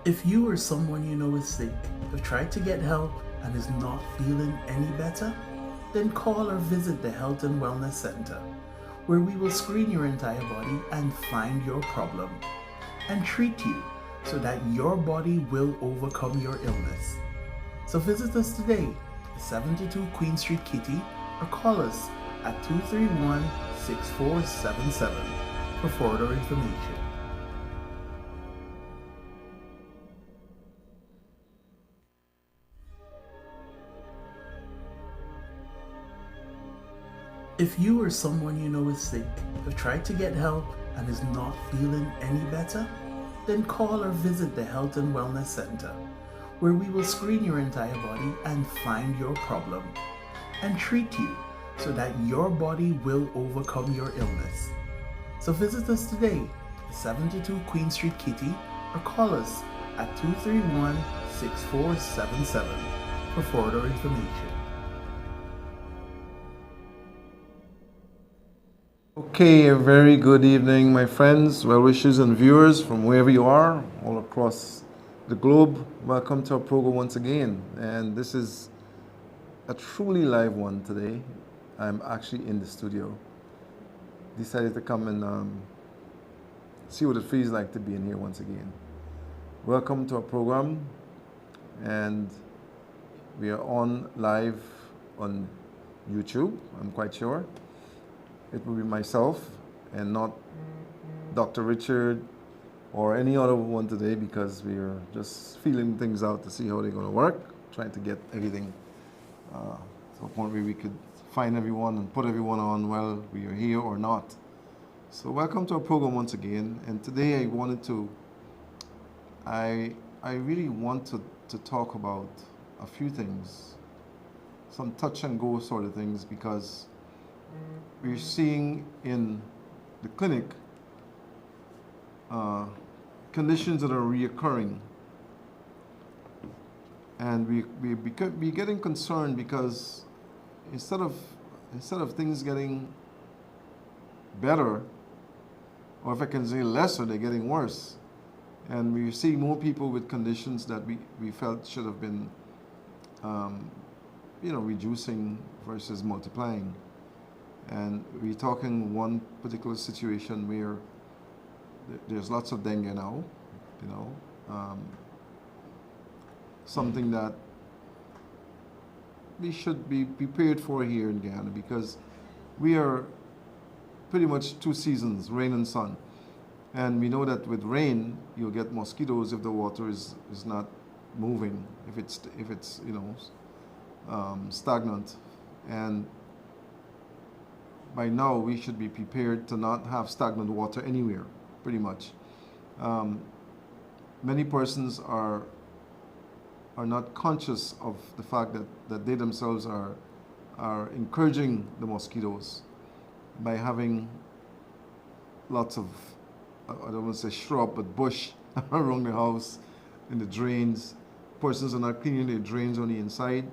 If you or someone you know is sick, have tried to get help and is not feeling any better, then call or visit the Health and Wellness Center, where we will screen your entire body and find your problem and treat you so that your body will overcome your illness. So visit us today at 72 Queen Street, Kitty, or call us at 231-6477 for further information. If you or someone you know is sick, have tried to get help and is not feeling any better, then call or visit the Health and Wellness Center, where we will screen your entire body and find your problem and treat you so that your body will overcome your illness. So visit us today at 72 Queen Street, Kitty, or call us at 231-6477 for further information. Okay, a very good evening, my friends, well-wishers, and viewers from wherever you are, all across the globe. Welcome to our program once again. And this is a truly live one today. I'm actually in the studio. Decided to come and see what it feels like to be in here once again. Welcome to our program. And we are on live on YouTube, I'm quite sure. It will be myself and not Dr. Richard or any other one today, because we are just feeling things out to see how they're going to work, trying to get everything to a point where we could find everyone and put everyone on while we are here or not. So welcome to our program once again. And today I really want to talk about a few things, some touch and go sort of things, because we're seeing in the clinic conditions that are reoccurring, and we're getting concerned because instead of things getting better, or if I can say lesser, they're getting worse, and we're seeing more people with conditions that we felt should have been reducing versus multiplying. And we're talking one particular situation where there's lots of dengue now, something that we should be prepared for here in Guyana, because we are pretty much two seasons, rain and sun. And we know that with rain, you'll get mosquitoes if the water is not moving, if it's stagnant. And by now, we should be prepared to not have stagnant water anywhere, pretty much. Many persons are not conscious of the fact that they themselves are encouraging the mosquitoes by having lots of, I don't want to say shrub, but bush around the house, in the drains. Persons are not cleaning their drains on the inside,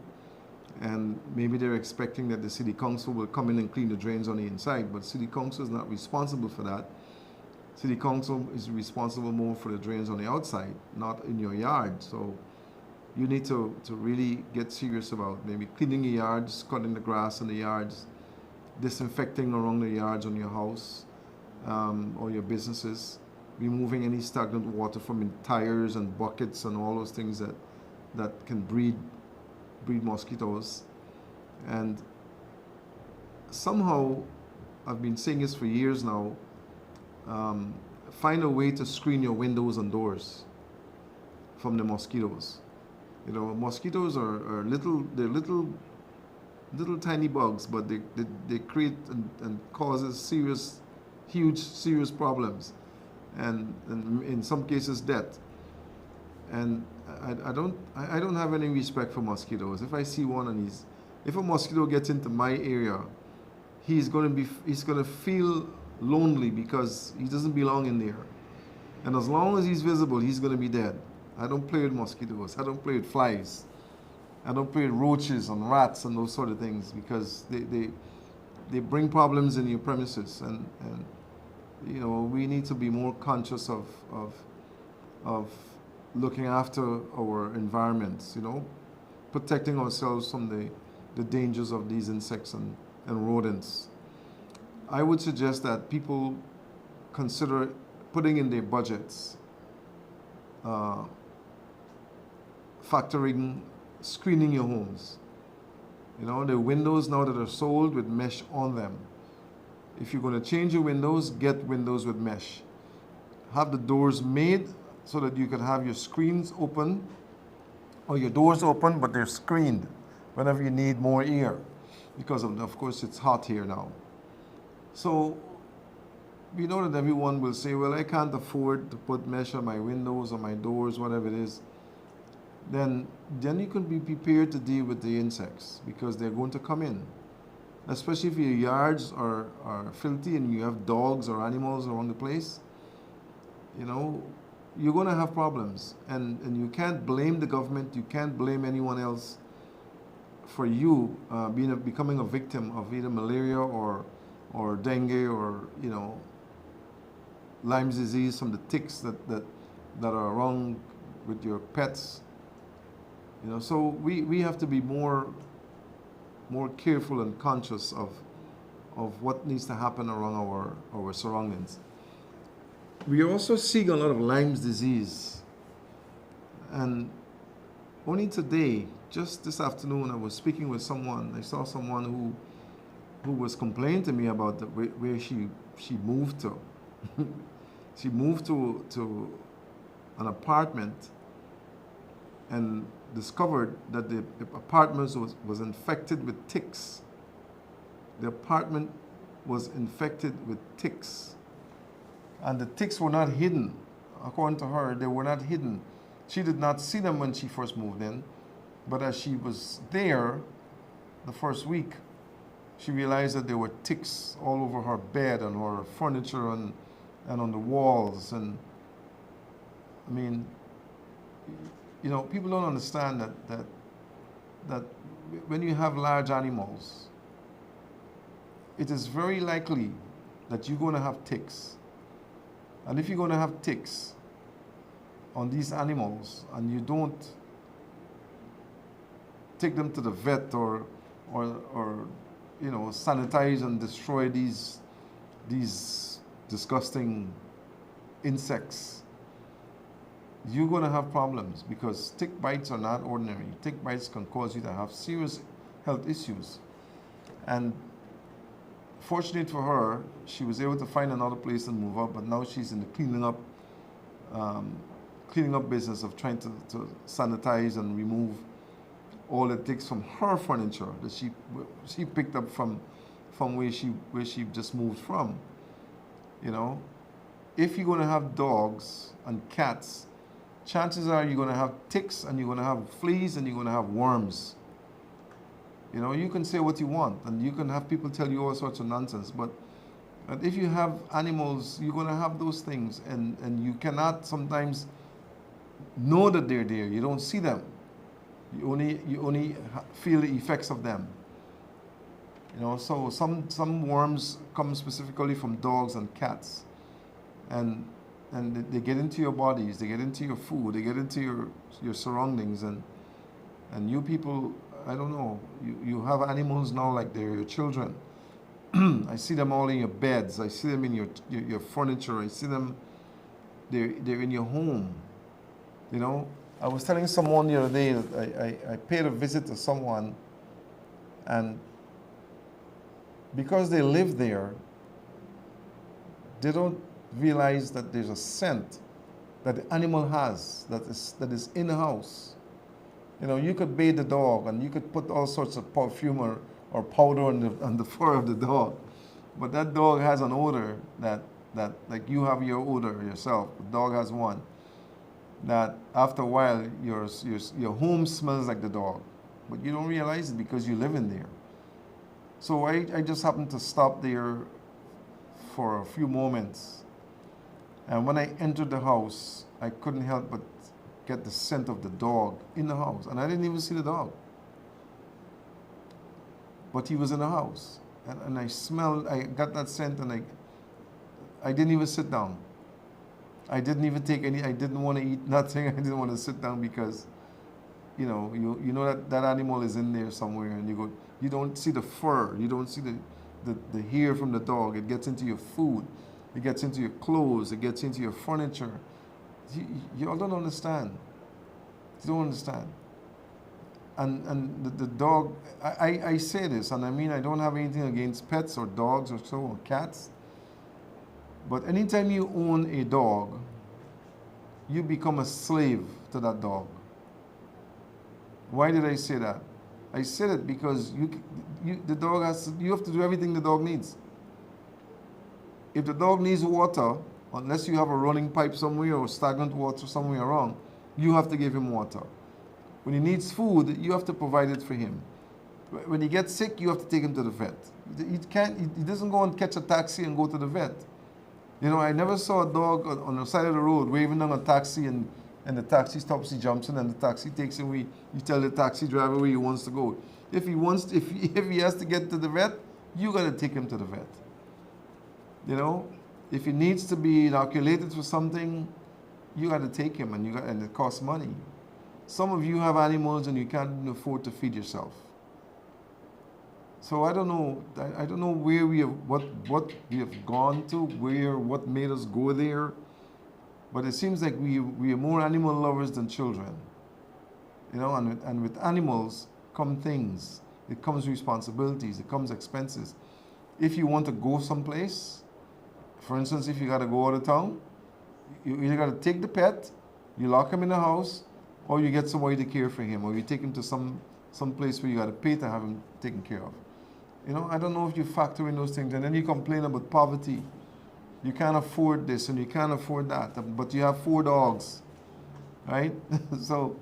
and maybe they're expecting that the city council will come in and clean the drains on the inside, but city council is not responsible for that. City council is responsible more for the drains on the outside, not in your yard. So you need to really get serious about maybe cleaning your yards, cutting the grass in the yards, disinfecting around the yards on your house or your businesses, removing any stagnant water from tires and buckets and all those things that can breed mosquitoes. And somehow, I've been saying this for years now, find a way to screen your windows and doors from the mosquitoes. You know, mosquitoes are little tiny bugs, but they create and causes serious problems, and in some cases death. And I don't have any respect for mosquitoes. If I see one and if a mosquito gets into my area, he's gonna feel lonely because he doesn't belong in there. And as long as he's visible, he's gonna be dead. I don't play with mosquitoes. I don't play with flies. I don't play with roaches and rats and those sort of things because they bring problems in your premises, and you know, we need to be more conscious of looking after our environments, you know, protecting ourselves from the dangers of these insects and rodents. I would suggest that people consider putting in their budgets, factoring screening your homes. You know, the windows now that are sold with mesh on them. If you're going to change your windows, get windows with mesh. Have the doors made so that you can have your screens open or your doors open, but they're screened whenever you need more air because of course, it's hot here now. So we know that everyone will say, well, I can't afford to put mesh on my windows or my doors, whatever it is. Then you can be prepared to deal with the insects because they're going to come in. Especially if your yards are filthy and you have dogs or animals around the place, you know, you're going to have problems. And you can't blame the government, you can't blame anyone else for you becoming a victim of either malaria or dengue or, you know, Lyme's disease from the ticks that are around with your pets. You know, so we have to be more careful and conscious of what needs to happen around our surroundings. We are also seeing a lot of Lyme's disease. And only today, just this afternoon, I was speaking with someone. I saw someone who was complaining to me about where she moved to. She moved to an apartment and discovered that the apartment was infected with ticks. The apartment was infected with ticks. And the ticks were not hidden. According to her, they were not hidden. She did not see them when she first moved in, but as she was there the first week, she realized that there were ticks all over her bed and her furniture and on the walls. And I mean, you know, people don't understand that when you have large animals, it is very likely that you're going to have ticks. And if you're going to have ticks on these animals and you don't take them to the vet or you know, sanitize and destroy these disgusting insects, you're going to have problems because tick bites are not ordinary. Tick bites can cause you to have serious health issues. And fortunate for her, she was able to find another place and move up, but now she's in the cleaning up business of trying to sanitize and remove all the ticks from her furniture that she picked up from where she just moved from. You know, if you're going to have dogs and cats, chances are you're going to have ticks and you're going to have fleas and you're going to have worms. You know, you can say what you want and you can have people tell you all sorts of nonsense, but if you have animals, you're going to have those things, and you cannot sometimes know that they're there. You don't see them. You only feel the effects of them. You know, so some worms come specifically from dogs and cats. and they get into your bodies, they get into your food, they get into your surroundings, and you people, I don't know, you have animals now like they're your children. I see them all in your beds, I see them in your furniture, I see them, they're in your home, you know. I was telling someone the other day that I paid a visit to someone, and because they live there, they don't realize that there's a scent that the animal has that is in the house. You know, you could bathe the dog and you could put all sorts of perfume or powder on the fur of the dog, but that dog has an odor that like you have your odor yourself. The dog has one that after a while your home smells like the dog, but you don't realize it because you live in there. So I just happened to stop there for a few moments, and when I entered the house, I couldn't help but get the scent of the dog in the house, and I didn't even see the dog, but he was in the house, and I got that scent, and I didn't even sit down. I didn't even take any. I didn't want to eat nothing. I didn't want to sit down because, you know that animal is in there somewhere, and you don't see the fur, you don't see the hair from the dog. It gets into your food, it gets into your clothes, it gets into your furniture. You all don't understand. You don't understand. And the dog. I say this, and I mean I don't have anything against pets or dogs or so or cats. But anytime you own a dog, you become a slave to that dog. Why did I say that? I said it because the dog you have to do everything the dog needs. If the dog needs water, unless you have a running pipe somewhere or stagnant water somewhere around, you have to give him water. When he needs food, you have to provide it for him. When he gets sick, you have to take him to the vet. He doesn't go and catch a taxi and go to the vet. You know, I never saw a dog on the side of the road waving down a taxi, and the taxi stops, he jumps in, and the taxi takes him where you tell the taxi driver where he wants to go. If he has to get to the vet, you got to take him to the vet. You know, if he needs to be inoculated for something, you got to take him, and it costs money. Some of you have animals and you can't afford to feed yourself. So I don't know. I don't know where what we have gone to, what made us go there. But it seems like we are more animal lovers than children. You know, and with animals come things. It comes responsibilities. It comes expenses. If you want to go someplace, for instance, if you got to go out of town, you either got to take the pet, you lock him in the house, or you get somebody to care for him, or you take him to some place where you got to pay to have him taken care of. You know, I don't know if you factor in those things, and then you complain about poverty. You can't afford this and you can't afford that, but you have 4 dogs, right? So,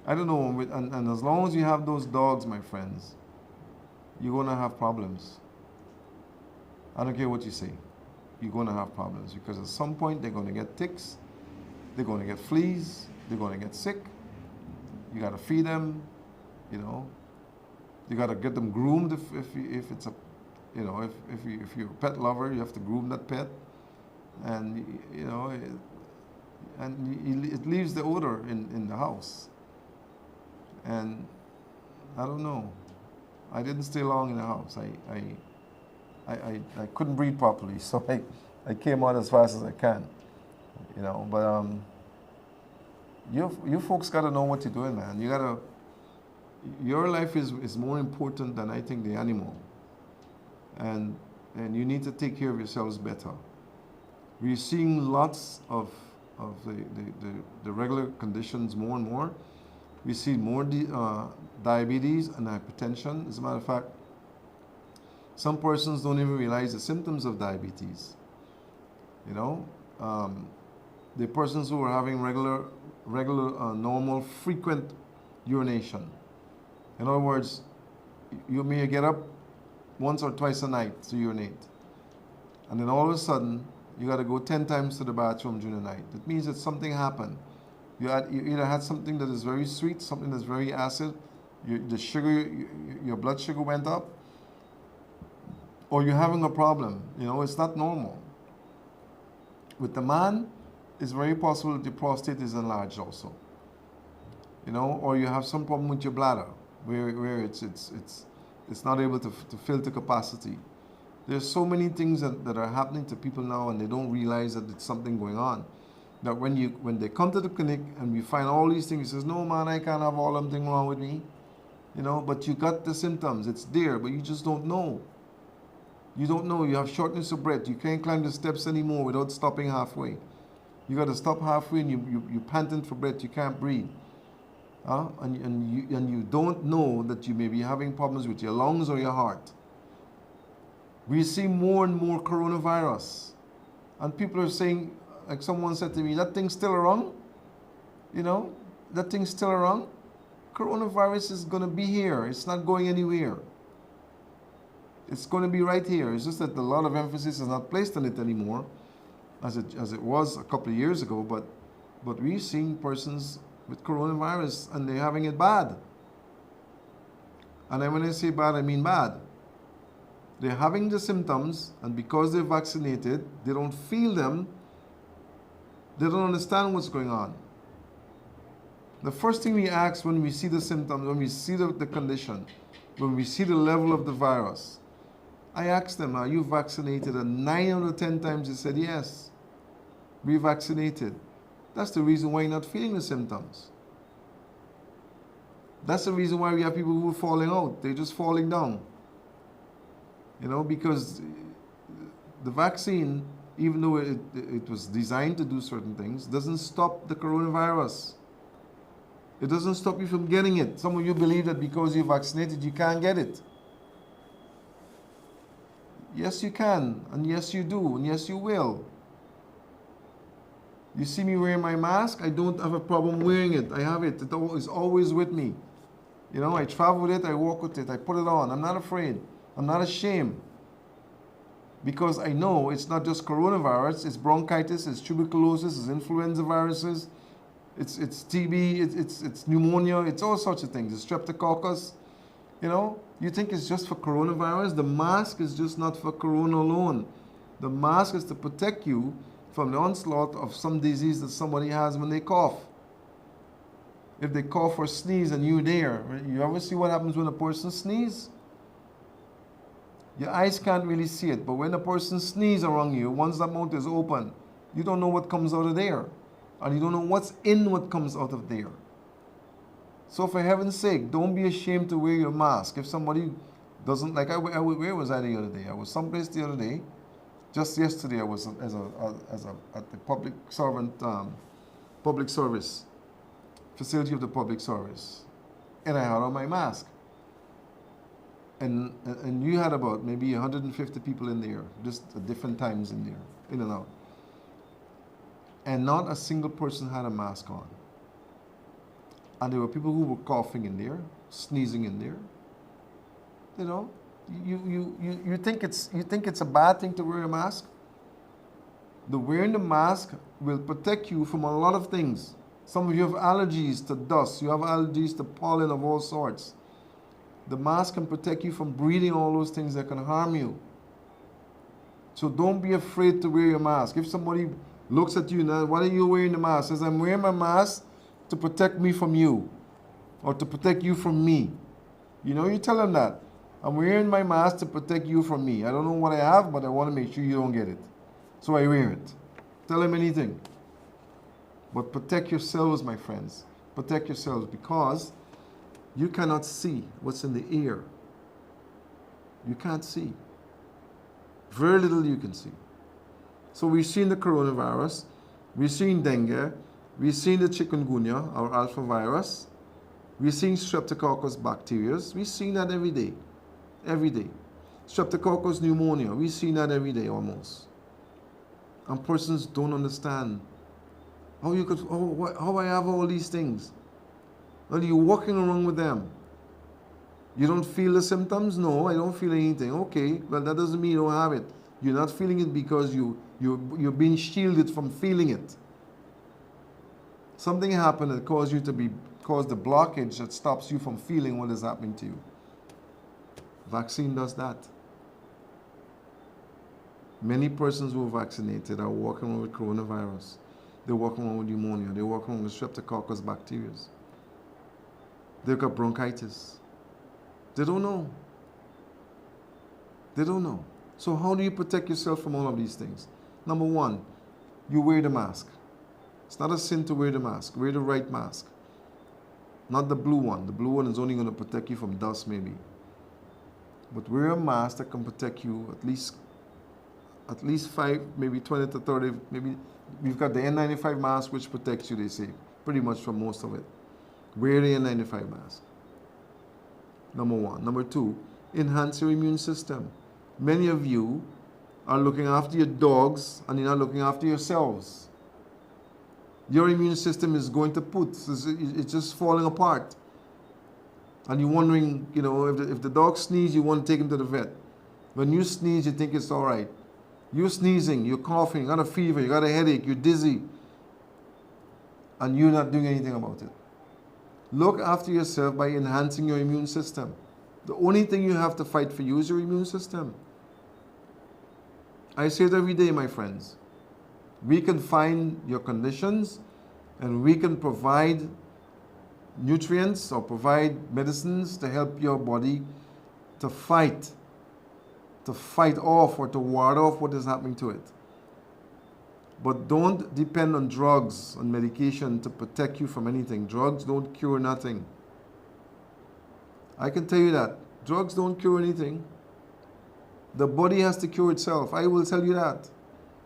I don't know, and as long as you have those dogs, my friends, you're going to have problems. I don't care what you say. You're going to have problems because at some point they're going to get ticks, they're going to get fleas, they're going to get sick. You got to feed them, you know. You got to get them groomed if it's a, you know, if you're a pet lover, you have to groom that pet, and you know, it leaves the odor in the house. And I don't know, I didn't stay long in the house. I couldn't breathe properly, so I came out as fast as I can, you know. But you folks got to know what you're doing, man. You got to. Your life is more important than I think the animal, and you need to take care of yourselves better. We're seeing lots of the regular conditions more and more. We see more diabetes and hypertension. As a matter of fact, some persons don't even realize the symptoms of diabetes. You know, the persons who are having regular, normal, frequent urination. In other words, you may get up once or twice a night to urinate, and then all of a sudden you got to go 10 times to the bathroom during the night. It means that something happened. You either had something that is very sweet, something that's very acid, your blood sugar went up, or you're having a problem. You know, it's not normal. With the man, it's very possible that the prostate is enlarged also. You know, or you have some problem with your bladder where it's not able to fill to capacity. There's so many things that are happening to people now, and they don't realize that it's something going on. That when they come to the clinic and we find all these things, he says, no man, I can't have all them things wrong with me. You know, but you got the symptoms, it's there, but you just don't know. You don't know, you have shortness of breath, you can't climb the steps anymore without stopping halfway. You got to stop halfway and you're panting for breath, you can't breathe. And you don't know that you may be having problems with your lungs or your heart. We see more and more coronavirus. And people are saying, like someone said to me, that thing's still around? You know, that thing's still around? Coronavirus is going to be here. It's not going anywhere. It's going to be right here. It's just that a lot of emphasis is not placed on it anymore, as it was a couple of years ago. But we've seen persons with coronavirus and they're having it bad. And when I say bad, I mean bad. They're having the symptoms, and because they're vaccinated, they don't feel them. They don't understand what's going on. The first thing we ask when we see the symptoms, when we see the condition, when we see the level of the virus, I asked them, are you vaccinated? And 9 out of 10 times they said, yes, we're vaccinated. That's the reason why you're not feeling the symptoms. That's the reason why we have people who are falling out. They're just falling down. You know, because the vaccine, even though it was designed to do certain things, doesn't stop the coronavirus. It doesn't stop you from getting it. Some of you believe that because you're vaccinated, you can't get it. Yes, you can, and yes, you do, and yes, you will. You see me wearing my mask, I don't have a problem wearing it. I have it. It is always with me. You know, I travel with it, I walk with it, I put it on. I'm not afraid. I'm not ashamed. Because I know it's not just coronavirus, it's bronchitis, it's tuberculosis, it's influenza viruses, it's TB, it's pneumonia, it's all sorts of things. It's streptococcus. You know, you think it's just for coronavirus? The mask is just not for corona alone. The mask is to protect you from the onslaught of some disease that somebody has when they cough. If they cough or sneeze and you're there, you ever see what happens when a person sneezes? Your eyes can't really see it, but when a person sneezes around you, once that mouth is open, you don't know what comes out of there. And you don't know what's in what comes out of there. So for heaven's sake, don't be ashamed to wear your mask. If somebody doesn't, like where was I the other day? I was someplace the other day. Just yesterday I was at the public service, facility of the public service. And I had on my mask. And you had about maybe 150 people in there, just at different times in there, in and out. And not a single person had a mask on. And there were people who were coughing in there, sneezing in there. You know, you think it's a bad thing to wear a mask? The wearing the mask will protect you from a lot of things. Some of you have allergies to dust, you have allergies to pollen of all sorts. The mask can protect you from breathing all those things that can harm you. So don't be afraid to wear your mask. If somebody looks at you now, why are you wearing the mask? Says, I'm wearing my mask to protect me from you, or to protect you from me. You know, you tell them that. I'm wearing my mask to protect you from me. I don't know what I have, but I want to make sure you don't get it. So I wear it. Tell them anything. But protect yourselves, my friends. Protect yourselves, because you cannot see what's in the air. You can't see. Very little you can see. So we've seen the coronavirus, we've seen dengue, we've seen the chikungunya, or alpha virus, we've seen streptococcus bacteria, we've seen that every day. Every day. Streptococcus pneumonia, we've seen that every day almost. And persons don't understand how you could, how I have all these things. Well, you're walking around with them. You don't feel the symptoms? No, I don't feel anything. Okay, well, that doesn't mean you don't have it. You're not feeling it because you're being shielded from feeling it. Something happened that caused the blockage that stops you from feeling what is happening to you. Vaccine does that. Many persons who are vaccinated are walking around with coronavirus. They're walking around with pneumonia. They're walking around with streptococcus bacteria. They've got bronchitis. They don't know. They don't know. So how do you protect yourself from all of these things? Number one, you wear the mask. It's not a sin to wear the mask. Wear the right mask. Not the blue one. The blue one is only going to protect you from dust maybe. But wear a mask that can protect you at least 5, maybe 20 to 30, maybe we've got the N95 mask which protects you, they say, pretty much from most of it. Wear the N95 mask. Number one. Number two, enhance your immune system. Many of you are looking after your dogs and you're not looking after yourselves. Your immune system is going to put, it's just falling apart. And you're wondering, you know, if the dog sneezes, you want to take him to the vet. When you sneeze, you think it's all right. You're sneezing, you're coughing, you got a fever, you got a headache, you're dizzy, and you're not doing anything about it. Look after yourself by enhancing your immune system. The only thing you have to fight for you is your immune system. I say it every day, my friends. We can find your conditions and we can provide nutrients or provide medicines to help your body to fight off or to ward off what is happening to it. But don't depend on drugs and medication to protect you from anything. Drugs don't cure nothing. I can tell you that. Drugs don't cure anything. The body has to cure itself. I will tell you that.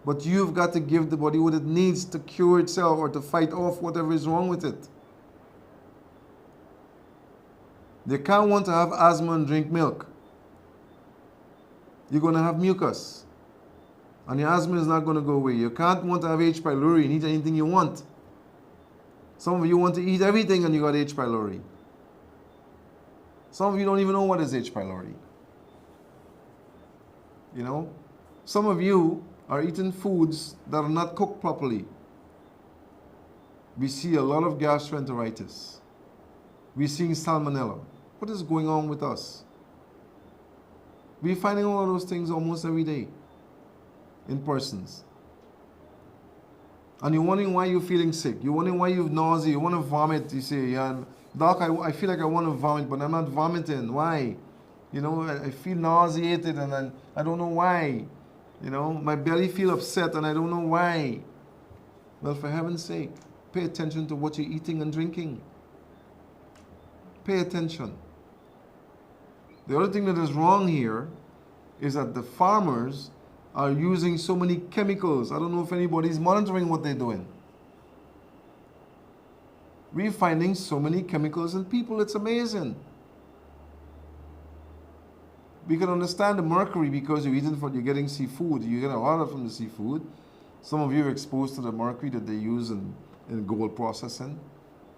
But you've got to give the body what it needs to cure itself or to fight off whatever is wrong with it. You can't want to have asthma and drink milk. You're going to have mucus. And your asthma is not going to go away. You can't want to have H. pylori and eat anything you want. Some of you want to eat everything and you got H. pylori. Some of you don't even know what is H. pylori. You know? Some of you are eating foods that are not cooked properly. We see a lot of gastroenteritis. We're seeing salmonella. What is going on with us? We're finding all of those things almost every day in persons. And you're wondering why you're feeling sick. You're wondering why you have nausea. You want to vomit. You say, yeah, Doc, I feel like I want to vomit, but I'm not vomiting. Why? You know, I feel nauseated and I don't know why. You know, my belly feels upset and I don't know why. Well, for heaven's sake, pay attention to what you're eating and drinking. Pay attention. The other thing that is wrong here is that the farmers are using so many chemicals. I don't know if anybody's monitoring what they're doing. We're finding so many chemicals in people, it's amazing. We can understand the mercury because you're getting seafood. You get a lot of from the seafood. Some of you are exposed to the mercury that they use in gold processing.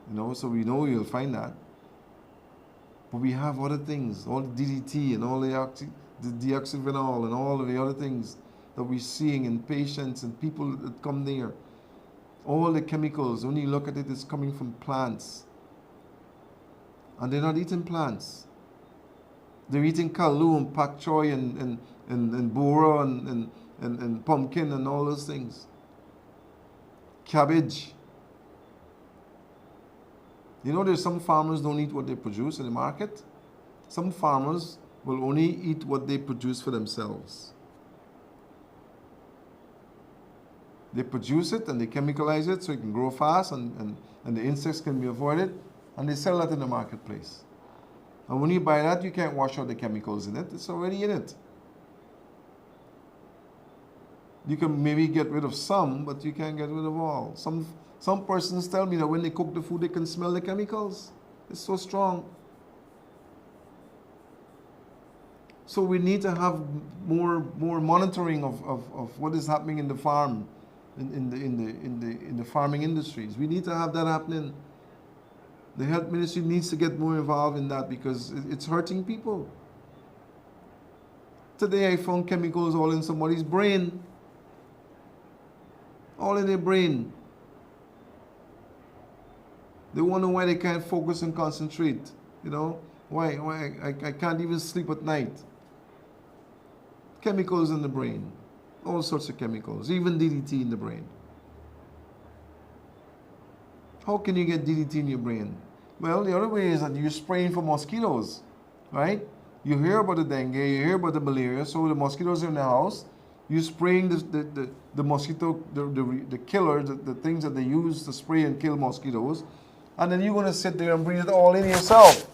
You know, so we know you'll find that. But we have other things, all the DDT and all the deoxyribonucleic and all of the other things that we're seeing in patients and people that come there. All the chemicals, when you look at it, it's coming from plants. And they're not eating plants. They're eating kalu and pak choy and bora and pumpkin and all those things. Cabbage. You know, there's some farmers don't eat what they produce in the market. Some farmers will only eat what they produce for themselves. They produce it and they chemicalize it so it can grow fast and the insects can be avoided, and they sell that in the marketplace. And when you buy that, you can't wash out the chemicals in it. It's already in it. You can maybe get rid of some, but you can't get rid of all. Some persons tell me that when they cook the food, they can smell the chemicals. It's so strong. So we need to have more monitoring of what is happening in the farm, in the farming industries. We need to have that happening. The health ministry needs to get more involved in that because it's hurting people. Today I found chemicals all in somebody's brain. All in their brain. They wonder why they can't focus and concentrate. You know, why I can't even sleep at night. Chemicals in the brain. all sorts of chemicals, even DDT in the brain. How can you get DDT in your brain? Well, the other way is that you're spraying for mosquitoes, right? You hear about the dengue, you hear about the malaria, so the mosquitoes are in the house. You're spraying the mosquito, the killer, the things that they use to spray and kill mosquitoes. And then you're going to sit there and breathe it all in yourself.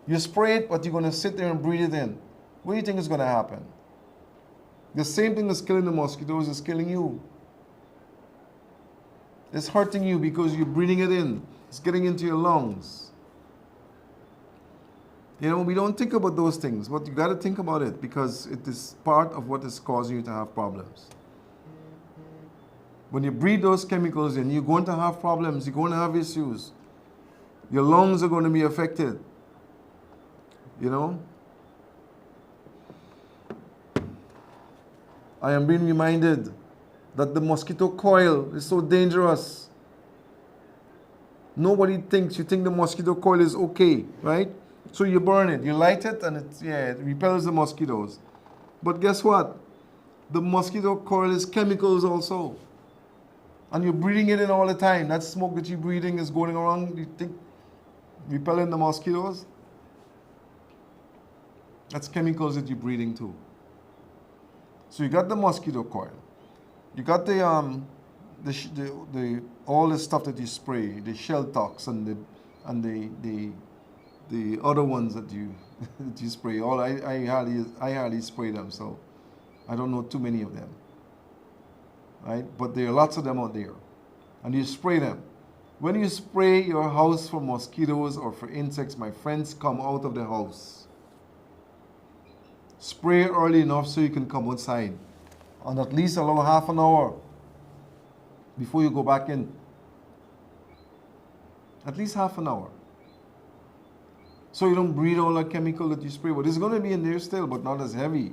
You spray it, but you're going to sit there and breathe it in. What do you think is going to happen? The same thing that's killing the mosquitoes is killing you. It's hurting you because you're breathing it in. It's getting into your lungs. You know, we don't think about those things, but you got to think about it because it is part of what is causing you to have problems. When you breathe those chemicals in, you're going to have problems. You're going to have issues. Your lungs are going to be affected. You know? I am being reminded that the mosquito coil is so dangerous. Nobody thinks, you think the mosquito coil is okay, right? So you burn it, you light it, and it repels the mosquitoes. But guess what? The mosquito coil is chemicals also. And you're breathing it in all the time. That smoke that you're breathing is going around, you think, repelling the mosquitoes? That's chemicals that you're breathing too. So you got the mosquito coil. You got the all the stuff that you spray, the shell tox and the other ones that you that you spray. All I hardly spray them, so I don't know too many of them. Right? But there are lots of them out there. And you spray them. When you spray your house for mosquitoes or for insects, my friends, come out of the house. Spray early enough so you can come outside. And at least allow half an hour before you go back in. At least half an hour. So you don't breathe all that chemical that you spray. But it's going to be in there still, but not as heavy.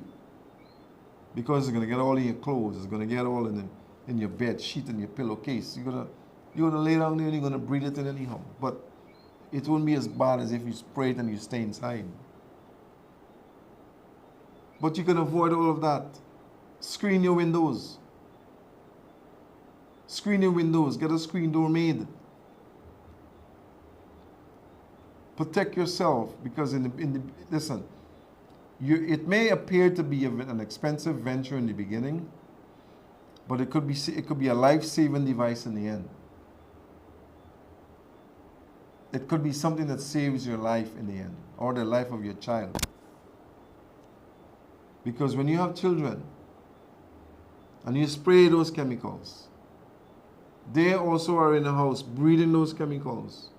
Because it's going to get all in your clothes. It's going to get all in your bed sheet and your pillowcase. You're going to lay down there and you're going to breathe it in anyhow. But it won't be as bad as if you spray it and you stay inside. But you can avoid all of that. Screen your windows. Screen your windows. Get a screen door made. Protect yourself because listen, it may appear to be an expensive venture in the beginning, but it could be a life-saving device in the end. It could be something that saves your life in the end, or the life of your child. Because when you have children and you spray those chemicals, they also are in the house breathing those chemicals.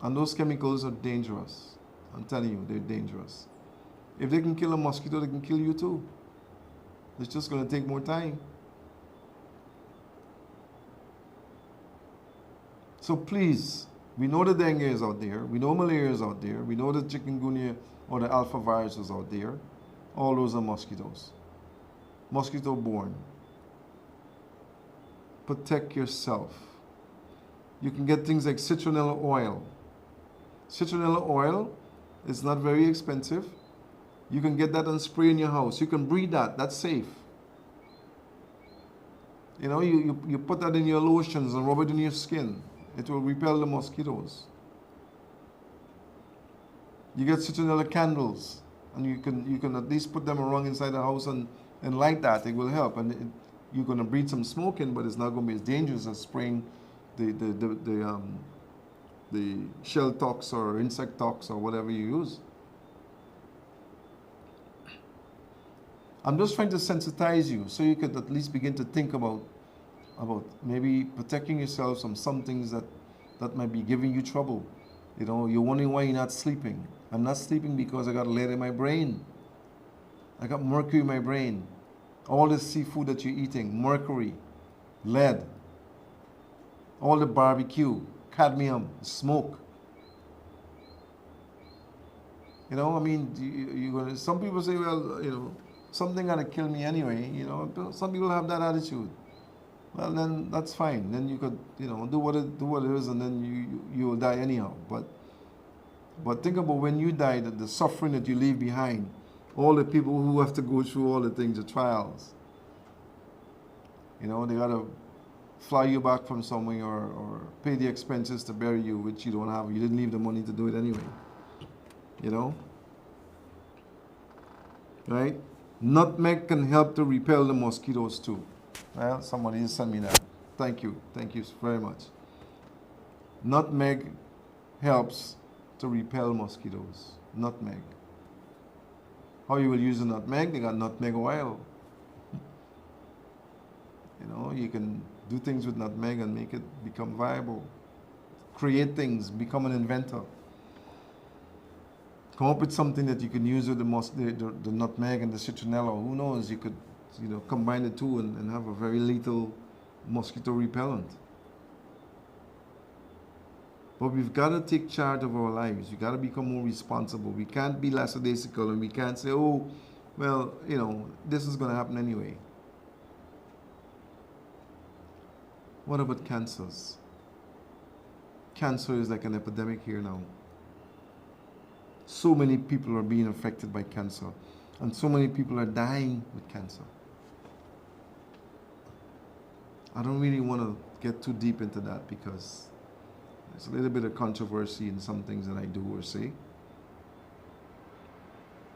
And those chemicals are dangerous. I'm telling you, they're dangerous. If they can kill a mosquito, they can kill you too. It's just going to take more time. So please, we know the dengue is out there. We know malaria is out there. We know the chikungunya or the alpha virus is out there. All those are mosquitoes. Mosquito-borne. Protect yourself. You can get things like citronella oil. Citronella oil is not very expensive. You can get that and spray in your house. You can breathe that. That's safe. You know, you put that in your lotions and rub it in your skin. It will repel the mosquitoes. You get citronella candles, and you can at least put them around inside the house and light that. It will help. And you're going to breathe some smoke in, but it's not going to be as dangerous as spraying the shell tox or insect tox or whatever you use. I'm just trying to sensitize you so you could at least begin to think about maybe protecting yourself from some things that might be giving you trouble. You know, you're wondering why you're not sleeping. I'm not sleeping because I got lead in my brain. I got mercury in my brain. All the seafood that you're eating, mercury, lead, all the barbecue, cadmium, smoke. You know, I mean, some people say, well, you know, something gonna kill me anyway. You know, some people have that attitude. Well, then that's fine. Then you could, you know, do what it is, and then you will die anyhow. But think about when you die, the suffering that you leave behind, All the people who have to go through all the things, the trials. You know, they gotta fly you back from somewhere or pay the expenses to bury you, which you don't have. You didn't leave the money to do it anyway. You know? Right? Nutmeg can help to repel the mosquitoes too. Well, somebody just sent me that. Thank you. Thank you very much. Nutmeg helps to repel mosquitoes. Nutmeg. How you will use a nutmeg? They got nutmeg oil. You know, you can do things with nutmeg and make it become viable. Create things, become an inventor. Come up with something that you can use with the nutmeg and the citronella. Who knows? You could, you know, combine the two and have a very lethal mosquito repellent. But we've got to take charge of our lives. We've got to become more responsible. We can't be lackadaisical and we can't say, oh, well, you know, this is going to happen anyway. What about cancers? Cancer is like an epidemic here now. So many people are being affected by cancer, and so many people are dying with cancer. I don't really want to get too deep into that because there's a little bit of controversy in some things that I do or say.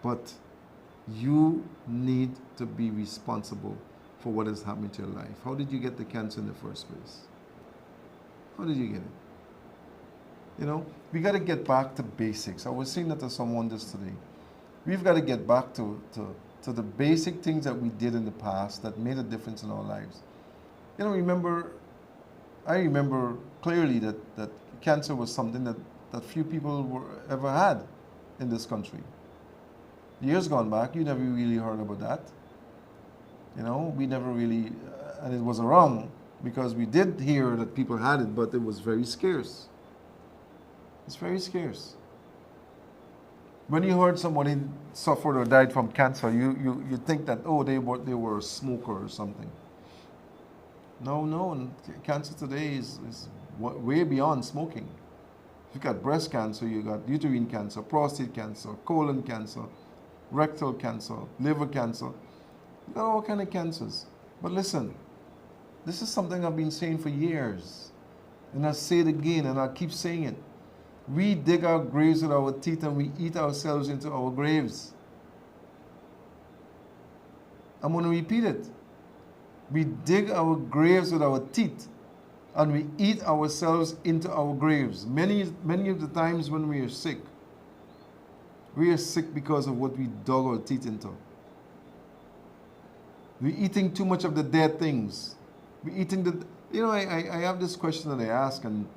But you need to be responsible for what is happening to your life. How did you get the cancer in the first place? How did you get it? You know, we got to get back to basics. I was saying that to someone just today. We've got to get back to the basic things that we did in the past that made a difference in our lives. You know, I remember clearly that cancer was something that few people ever had in this country. Years gone back, you never really heard about that. You know, we never really, and it was around because we did hear that people had it, but it was very scarce. It's very scarce. When you heard somebody suffered or died from cancer, you think that, oh, they were a smoker or something. No, cancer today is way beyond smoking. You've got breast cancer, you got uterine cancer, prostate cancer, colon cancer, rectal cancer, liver cancer. You got all kinds of cancers. But listen, this is something I've been saying for years. And I'll say it again, and I'll keep saying it. We dig our graves with our teeth and we eat ourselves into our graves. I'm going to repeat it. We dig our graves with our teeth and we eat ourselves into our graves. Many of the times when we are sick because of what we dug our teeth into. We're eating too much of the dead things. We're eating the... You know, I have this question that I ask and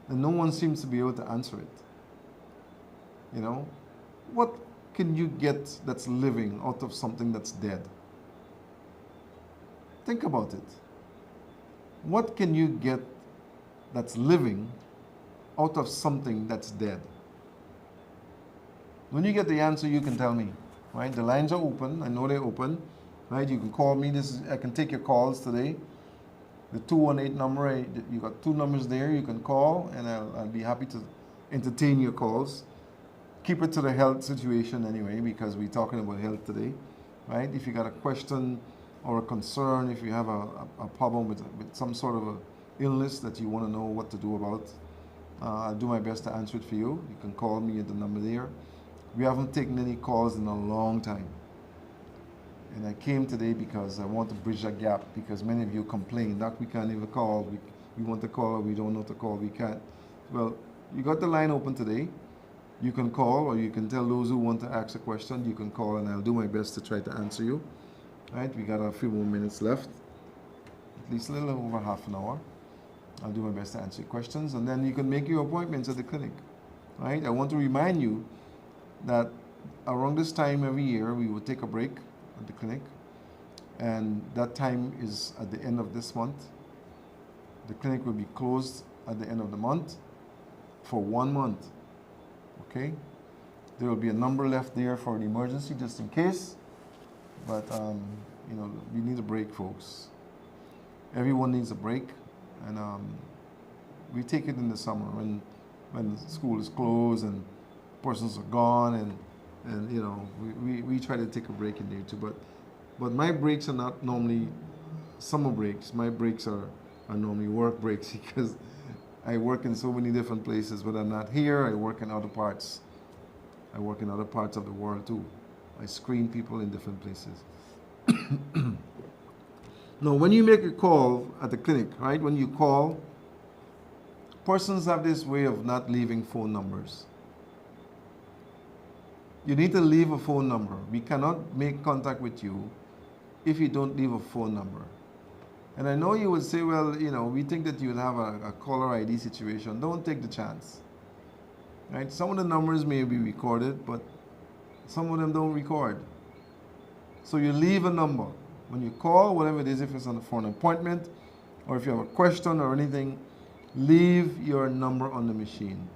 no one seems to be able to answer it. You know, what can you get that's living out of something that's dead? Think about it. What can you get that's living out of something that's dead? When you get the answer, you can tell me. Right? The lines are open. I know they're open. Right? You can call me. I can take your calls today. The 218 number, you got two numbers there. You can call, and I'll be happy to entertain your calls. Keep it to the health situation anyway, because we're talking about health today, right? If you got a question or a concern, if you have a problem with some sort of a illness that you want to know what to do about, I'll do my best to answer it for you. You can call me at the number there. We haven't taken any calls in a long time. And I came today because I want to bridge that gap, because many of you complain that we can't even call. We want to call, we don't know to call, we can't. Well, you got the line open today. You can call, or you can tell those who want to ask a question, you can call, and I'll do my best to try to answer you. Right, we got a few more minutes left, at least a little over half an hour. I'll do my best to answer your questions, and then you can make your appointments at the clinic. Right, I want to remind you that around this time every year, we will take a break at the clinic, and that time is at the end of this month. The clinic will be closed at the end of the month for 1 month. Okay, there will be a number left there for the emergency just in case, but you know, we need a break, folks. Everyone needs a break, and we take it in the summer when school is closed and persons are gone, and And we try to take a break in there too. But my breaks are not normally summer breaks. My breaks are normally work breaks because I work in so many different places. But I'm not here. I work in other parts. I work in other parts of the world too. I screen people in different places. Now, when you make a call at the clinic, right? When you call, persons have this way of not leaving phone numbers. You need to leave a phone number. We cannot make contact with you if you don't leave a phone number. And I know you would say, well, we think that you would have a caller ID situation. Don't take the chance. Right? Some of the numbers may be recorded, but some of them don't record. So you leave a number. When you call, whatever it is, if it's for an appointment or if you have a question or anything, leave your number on the machine.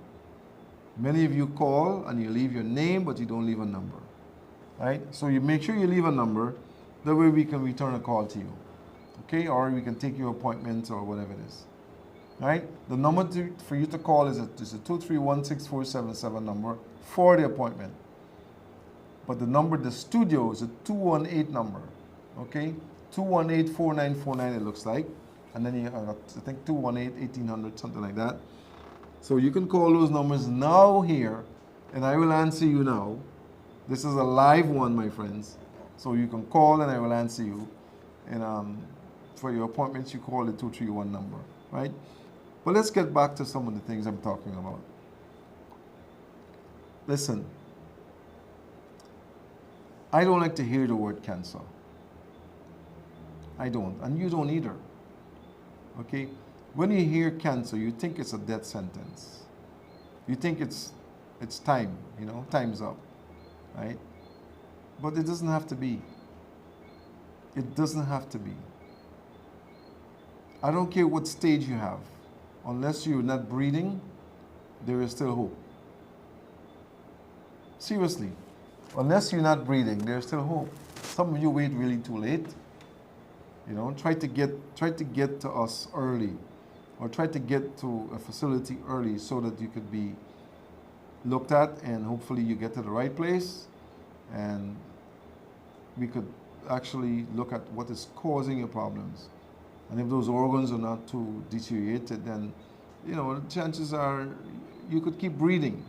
Many of you call and you leave your name, but you don't leave a number. Right? So you make sure you leave a number. That way we can return a call to you. Okay? Or we can take your appointments or whatever it is. Right? The number for you to call is a 231-6477 number for the appointment. But the studio is a 218 number. Okay? 218-4949 it looks like. And then you have, I think 218-1800, something like that. So you can call those numbers now here, and I will answer you now. This is a live one, my friends. So you can call and I will answer you. And for your appointments, you call the 231 number, right? But let's get back to some of the things I'm talking about. Listen, I don't like to hear the word cancer. I don't, and you don't either. Okay? When you hear cancer, you think it's a death sentence. You think it's time, time's up, right? But it doesn't have to be. It doesn't have to be. I don't care what stage you have. Unless you're not breathing, there is still hope. Seriously. Unless you're not breathing, there's still hope. Some of you wait really too late. Try to get to us early, or try to get to a facility early so that you could be looked at, and hopefully you get to the right place, and we could actually look at what is causing your problems. And if those organs are not too deteriorated, then the chances are you could keep breathing,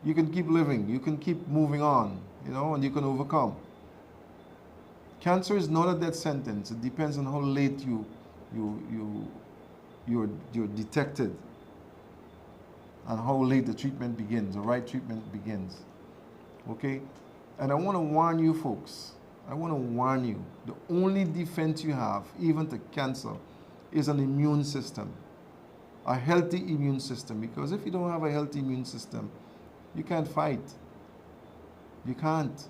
you can keep living, you can keep moving on, and you can overcome. Cancer is not a death sentence. It depends on how late you're detected, and how late the treatment begins, the right treatment begins. Okay? And I want to warn you folks, the only defense you have, even to cancer, is an immune system, a healthy immune system. Because if you don't have a healthy immune system, you can't fight. You can't.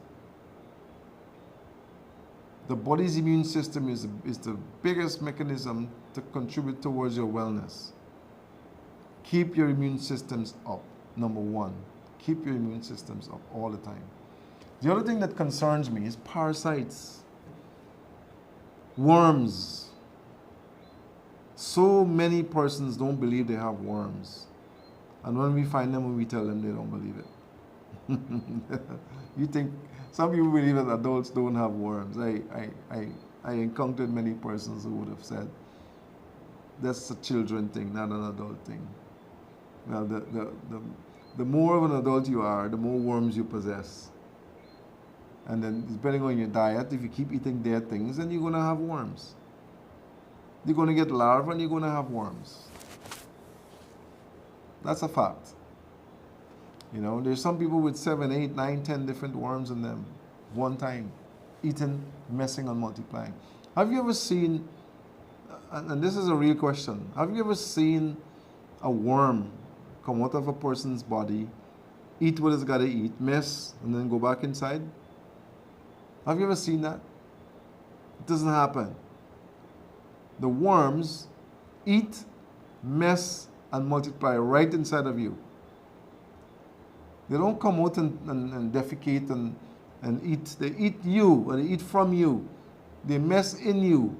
The body's immune system is the biggest mechanism to contribute towards your wellness. Keep your immune systems up, number one. Keep your immune systems up all the time. The other thing that concerns me is parasites. Worms. So many persons don't believe they have worms. And when we find them, when we tell them, they don't believe it. You think, some people believe that adults don't have worms. I encountered many persons who would have said, that's a children thing, not an adult thing. Well, the more of an adult you are, the more worms you possess. And then depending on your diet, if you keep eating dead things, then you're going to have worms. You're going to get larvae and you're going to have worms. That's a fact. There's some people with 7, 8, 9, 10 different worms in them one time, eating, messing, and multiplying. Have you ever seen, and this is a real question, have you ever seen a worm come out of a person's body, eat what it's got to eat, mess, and then go back inside? Have you ever seen that? It doesn't happen. The worms eat, mess, and multiply right inside of you. They don't come out and defecate and eat. They eat you, and they eat from you. They mess in you,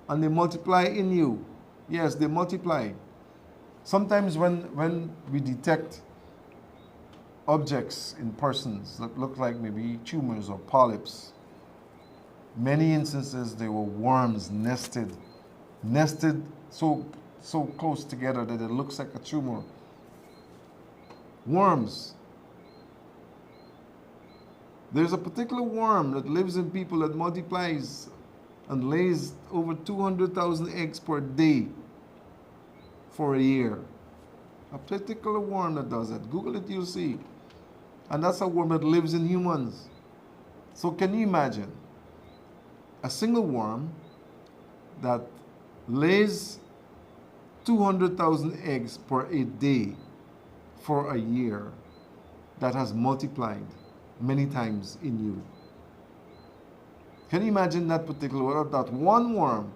and they multiply in you. Yes, they multiply. Sometimes when we detect objects in persons that look like maybe tumors or polyps. Many instances, they were worms nested so close together that it looks like a tumor. Worms. There's a particular worm that lives in people that multiplies and lays over 200,000 eggs per day for a year. A particular worm that does it. Google it, you'll see. And that's a worm that lives in humans. So can you imagine a single worm that lays 200,000 eggs per a day for a year that has multiplied many times in you? Can you imagine that particular, that one worm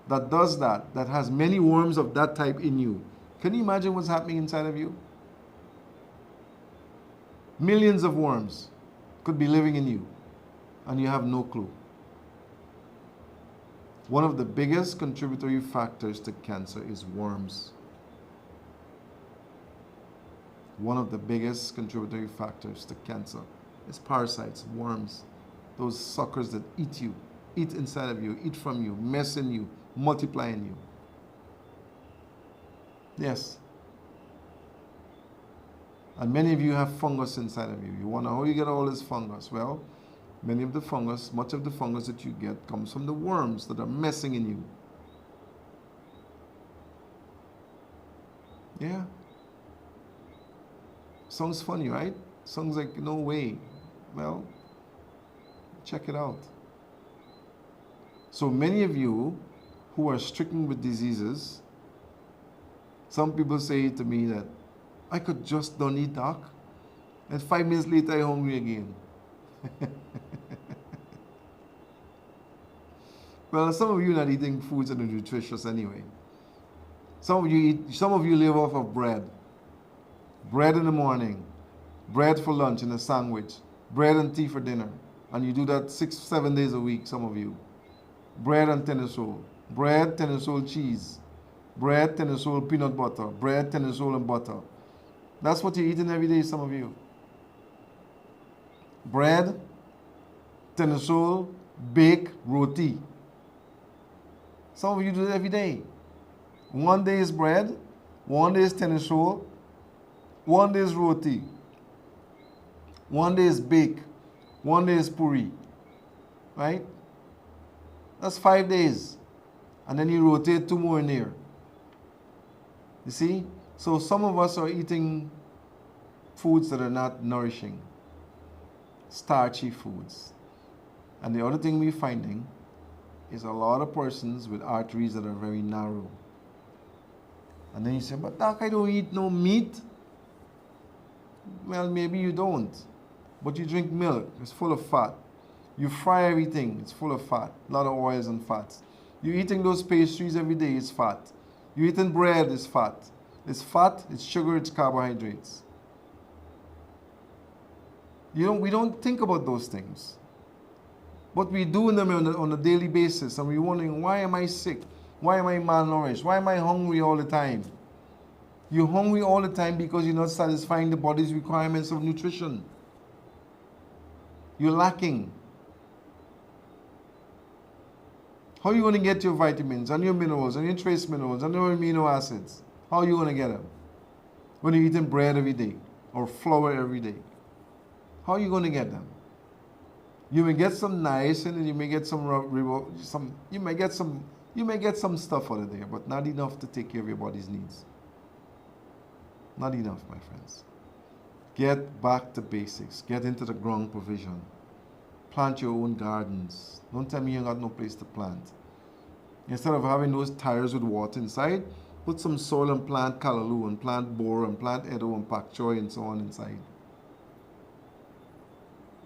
that does that, that has many worms of that type in you? Can you imagine what's happening inside of you? Millions of worms could be living in you, and you have no clue. One of the biggest contributory factors to cancer is worms. One of the biggest contributory factors to cancer is parasites, worms. Those suckers that eat you, eat inside of you, eat from you, mess in you, multiply in you. Yes. And many of you have fungus inside of you. You wonder how you get all this fungus. Well, many of the fungus, much of the fungus that you get comes from the worms that are messing in you. Yeah. Sounds funny, right? Sounds like no way. Well, check it out. So many of you who are stricken with diseases, some people say to me that I could just don't eat, doc, and 5 minutes later I'm hungry again. Well, some of you are not eating foods that are nutritious anyway. Some of you live off of bread. Bread in the morning, bread for lunch in a sandwich, bread and tea for dinner. And you do that 6-7 days a week, some of you. Bread and tennis roll. Bread, tennis roll, cheese. Bread, tennis roll, peanut butter. Bread, tennis roll, and butter. That's what you're eating every day, some of you. Bread, tennis roll, bake, roti. Some of you do that every day. One day is bread, one day is tennis roll, one day is roti, one day is bake, one day is puri. Right? That's 5 days. And then you rotate 2 more in there. You see? So some of us are eating foods that are not nourishing, starchy foods. And the other thing we're finding is a lot of persons with arteries that are very narrow. And then you say, but doc, I don't eat no meat. Well, maybe you don't. But you drink milk, it's full of fat. You fry everything, it's full of fat, a lot of oils and fats. You're eating those pastries every day, it's fat. You're eating bread, it's fat. It's fat, it's sugar, it's carbohydrates. We don't think about those things. But we do them on a daily basis, and we're wondering, why am I sick? Why am I malnourished? Why am I hungry all the time? You're hungry all the time because you're not satisfying the body's requirements of nutrition. You're lacking. How are you going to get your vitamins and your minerals and your trace minerals and your amino acids? How are you going to get them? When you're eating bread every day or flour every day. How are you going to get them? You may get some niacin and you may get some stuff out of there, but not enough to take care of your body's needs. Not enough, my friends. Get back to basics. Get into the ground provision. Plant your own gardens. Don't tell me you got no place to plant. Instead of having those tires with water inside, put some soil and plant callaloo and plant boar and plant edo and pak choy and so on inside.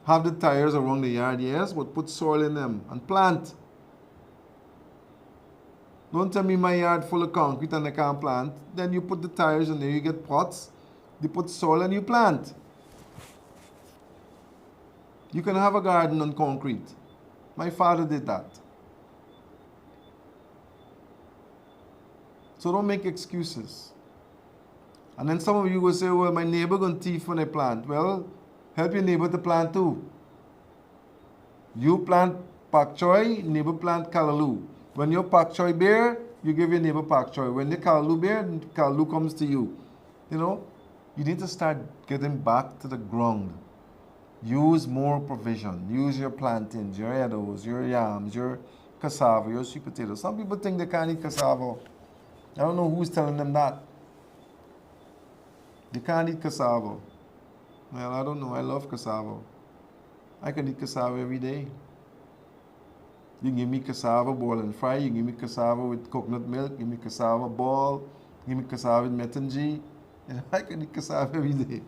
Have the tires around the yard, yes, but put soil in them and plant. Don't tell me my yard full of concrete and I can't plant. Then you put the tires in there, you get pots, you put soil and you plant. You can have a garden on concrete. My father did that. So don't make excuses. And then some of you will say, well, my neighbor gonna thief when I plant. Well, help your neighbor to plant too. You plant pak choy, neighbor plant kalaloo. When your pak choy bear, you give your neighbor pak choy. When the kalaloo bear, kalaloo comes to you. You know, you need to start getting back to the ground. Use more provision. Use your plantains, your edos, your yams, your cassava, your sweet potatoes. Some people think they can't eat cassava. I don't know who's telling them that. They can't eat cassava. Well, I don't know. I love cassava. I can eat cassava every day. You can give me cassava boil and fry. You can give me cassava with coconut milk. Give me cassava ball. Give me cassava with metangy. And I can eat cassava every day.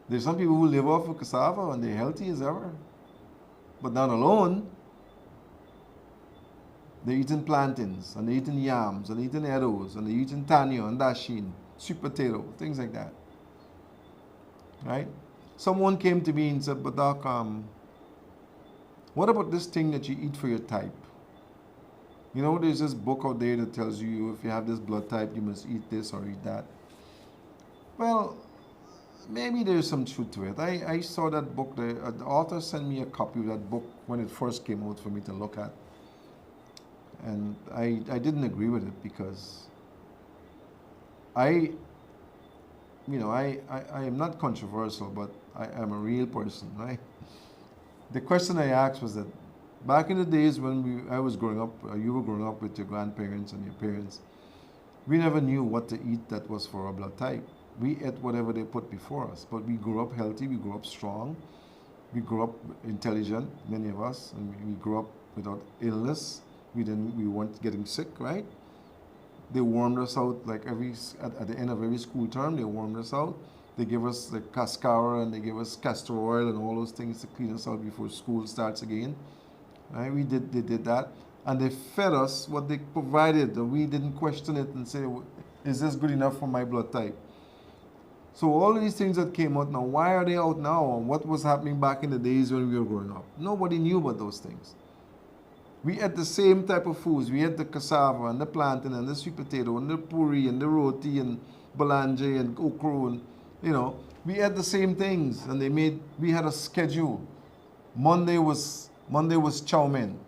There's some people who live off of cassava and they're healthy as ever. But not alone. They're eating plantains, and they're eating yams, and they're eating edos, and they're eating tanio and dashin, sweet potato, things like that. Right? Someone came to me and said, but doc, what about this thing that you eat for your type? You know, there's this book out there that tells you if you have this blood type, you must eat this or eat that. Well, maybe there's some truth to it. I saw that book. The author sent me a copy of that book when it first came out for me to look at. And I didn't agree with it because I am not controversial, but I am a real person, right? The question I asked was that back in the days when I was growing up, you were growing up with your grandparents and your parents, we never knew what to eat that was for our blood type. We ate whatever they put before us, but we grew up healthy, we grew up strong, we grew up intelligent, many of us, and we grew up without illness. We weren't getting sick, right? They warmed us out like at the end of every school term. They warmed us out. They give us the cascara and they give us castor oil and all those things to clean us out before school starts again. Right? They did that, and they fed us what they provided. And we didn't question it and say, "Is this good enough for my blood type?" So all these things that came out now, why are they out now? And what was happening back in the days when we were growing up? Nobody knew about those things. We ate the same type of foods. We ate the cassava and the plantain and the sweet potato and the puri and the roti and balanje and okra and, we ate the same things. And we had a schedule. Monday was chow mein.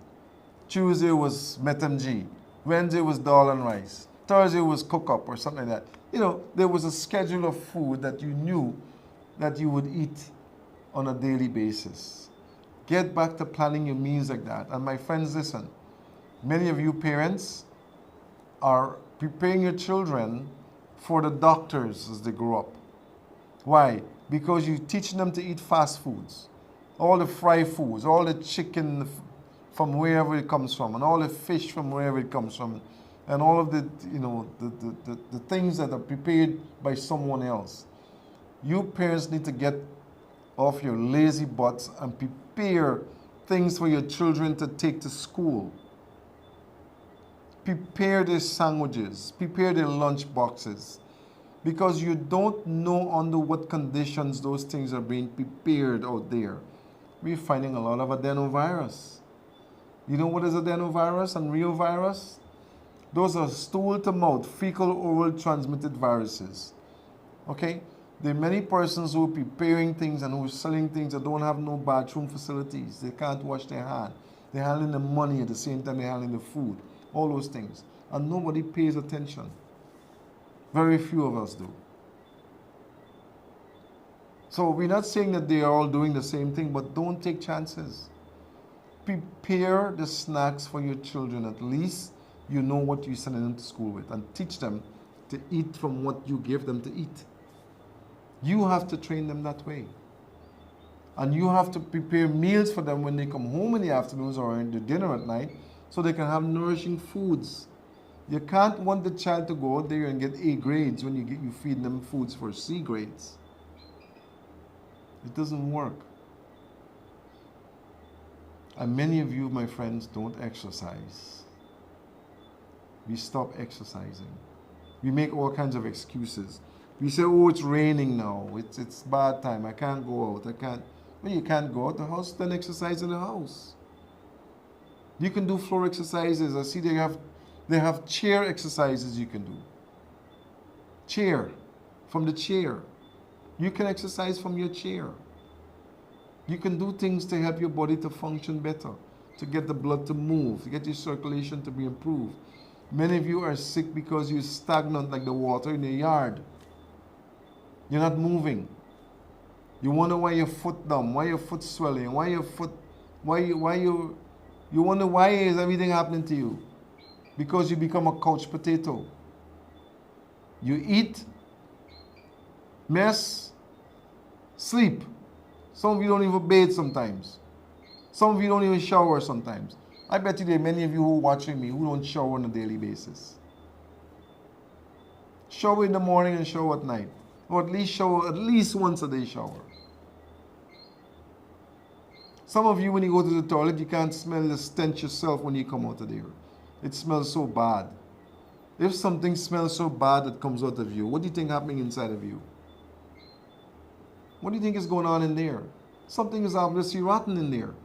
Tuesday was metamji. Wednesday was dal and rice. Thursday was cook-up or something like that. There was a schedule of food that you knew that you would eat on a daily basis. Get back to planning your meals like that. And my friends, listen, many of you parents are preparing your children for the doctors as they grow up. Why? Because you're teaching them to eat fast foods. All the fried foods, all the chicken from wherever it comes from, and all the fish from wherever it comes from, and all of the things that are prepared by someone else. You parents need to get off your lazy butts and prepare things for your children to take to school. Prepare their sandwiches, prepare their lunch boxes, because you don't know under what conditions those things are being prepared out there. We're finding a lot of adenovirus. You know what is adenovirus and reovirus? Those are stool to mouth, fecal oral transmitted viruses. Okay? There are many persons who are preparing things and who are selling things that don't have no bathroom facilities. They can't wash their hands. They're handling the money at the same time they're handling the food. All those things. And nobody pays attention. Very few of us do. So we're not saying that they are all doing the same thing, but don't take chances. Prepare the snacks for your children. At least you know what you're sending them to school with, and teach them to eat from what you give them to eat. You have to train them that way. And you have to prepare meals for them when they come home in the afternoons or in the dinner at night, so they can have nourishing foods. You can't want the child to go out there and get A grades when you feed them foods for C grades. It doesn't work. And many of you, my friends, don't exercise. We stop exercising. We make all kinds of excuses. We say, oh, it's raining now. It's bad time. I can't go out. I can't. Well, you can't go out the house, then exercise in the house. You can do floor exercises. I see they have They have chair exercises you can do. Chair, from the chair. You can exercise from your chair. You can do things to help your body to function better, to get the blood to move, to get your circulation to be improved. Many of you are sick because you're stagnant like the water in your yard. You're not moving. You wonder why your foot numb, why your foot swelling, you wonder why is everything happening to you? Because you become a couch potato. You eat, mess, sleep. Some of you don't even bathe sometimes. Some of you don't even shower sometimes. I bet you there are many of you who are watching me who don't shower on a daily basis. Shower in the morning and shower at night. Or at least shower at least once a day shower. Some of you, when you go to the toilet, you can't smell the stench yourself when you come out of there. It smells so bad. If something smells so bad that comes out of you, what do you think is happening inside of you? What do you think is going on in there? Something is obviously rotten in there.